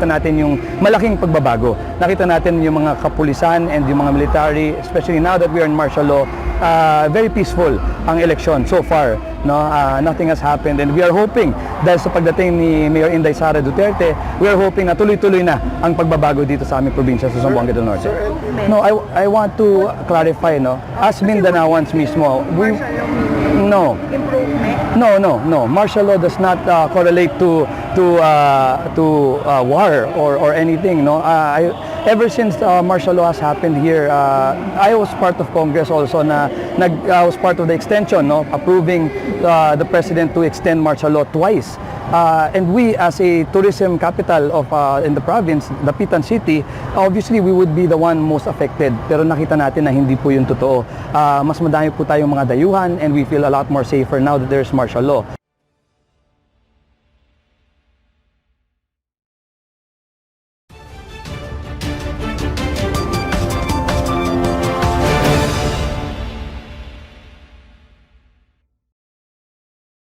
nakita natin yung malaking pagbabago. Nakita natin yung mga kapulisan and yung mga military, especially now that we are in martial law, very peaceful ang election so far. No, nothing has happened, and we are hoping dahil sa pagdating ni Mayor Inday Sara Duterte, we are hoping na tuloy-tuloy na ang pagbabago dito sa aming probinsya sa Zamboanga del Norte. No, I want to clarify, no, as Mindanaoans mismo, we no. No. Martial law does not correlate to war or anything. No, ever since martial law has happened here, I was part of Congress also. I was part of the extension, no, approving the president to extend martial law twice. And we, as a tourism capital of in the province, the Pitan City, obviously we would be the one most affected. Pero nakita natin na hindi po yun totoo. Mas madami po tayong mga dayuhan, and we feel a lot more safer now that there's martial law.